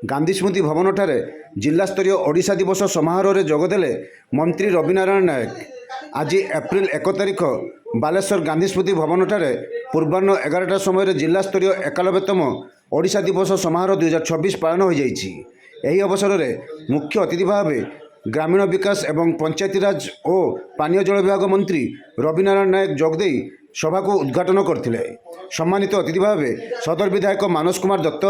गांधी स्मृति भवनଠାରେ जिल्लास्तरीय ओडिशा दिवस समारोह में जोगदेले मंत्री रविनारायण नायक। आज एप्रिल 1 तारिख बालेश्वर गांधी स्मृति भवनଠାରେ पूर्वाह्न 11टा समय जिल्लास्तरीय 91तम ओडिशा दिवस समारोह 2024 पालन हो जाइछि। एही अवसर में मुख्य अतिथि भाव ग्रामीण विकास एवं पंचायतीराज और पानीय जल विभाग मंत्री रविनारायण नायक जोगदे सभा को उद्घाटन करथिले। सम्मानित अतिथि भाव सदर विधायक मानस कुमार दत्त,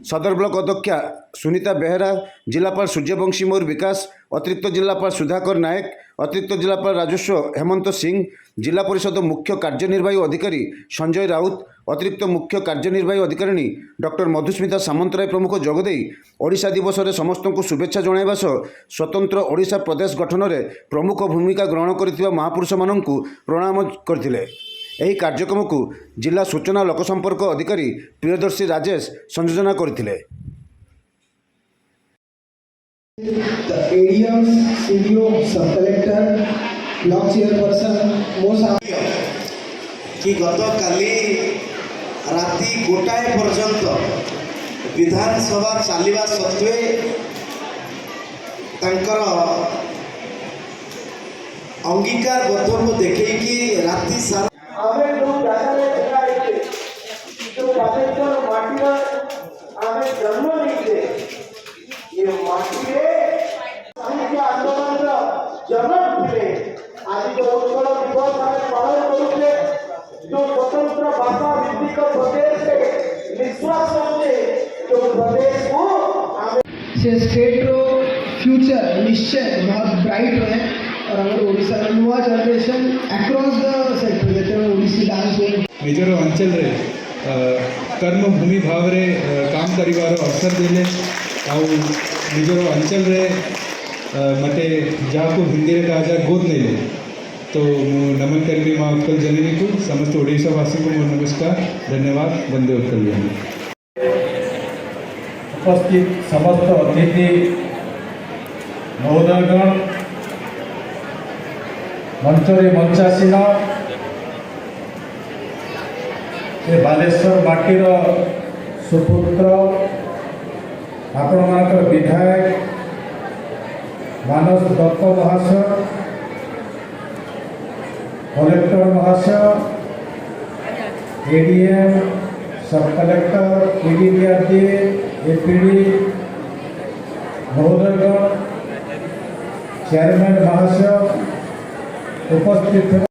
सदर ब्लॉक अध्यक्षा सुनीता बेहेरा, जिलापाल सूर्यवंशी मयूर विकास, अतिरिक्त जिलापाल सुधाकर नायक, अतिरिक्त जिलापाल राजस्व हेमंत सिंह, जिला परिषद मुख्य कार्यनिर्वाही अधिकारी संजय राउत, अतिरिक्त मुख्य कार्यनिर्वाही अधिकारिणी डॉक्टर मधुस्मिता सामंतराय प्रमुख जोगदे ओडिशा दिवस में समस्त को शुभेच्छा जणाइबा सह स्वतंत्र ओडिशा प्रदेश गठन में प्रमुख भूमिका ग्रहण करथिबा महापुरुष माननकु प्रणाम करथिले। एही कार्यक्रम को जिला सूचना लोकसंपर्क अधिकारी प्रियदर्शी राजेश संयोजना करथिले। The ADMs, CDO, सब कलेक्टर, ब्लॉक चेयरपर्सन कि गत काली राति गोटाए पर्यंत विधानसभा चलवा सत्वे तंकर अंगीकार बद्ध को देखी राति सारा जनक थे। आज जो उत्कल दिवस आम पालन करुचे, जो स्वतंत्र भाषा भित्तिक प्रदेश निश्वास जो प्रदेश को से स्टेट रो फ्यूचर निश्चय बहुत ब्राइट रहे और हमारे ओडिशा का नुआ जनरेशन अक्रॉस द सेक्टर जैसे ओडिसी डांस हो निजर अंचल रे कर्म भूमि भाव रे काम करिवार अवसर देले आउ निजर अंचल रे मते जहाँ को हिंदी रे कहा जाए गोद नहीं ले तो नमन करेंगे माँ उत्कल जननी को समस्त ओडिशा वासी को नमस्कार, धन्यवाद, वंदे उत्कल जननी। उपस्थित समस्त अतिथि महोदयगण, मंचरे मंचासीन ए बालेश्वर माटीर सुपुत्र आपण मानकर विधायक मानस दत्त महाशय, कलेक्टर महाशय, एडीएम, सब कलेक्टर, एडीडीआरडी, एपीडी महोदयगण, चेयरमैन महाशय उपस्थित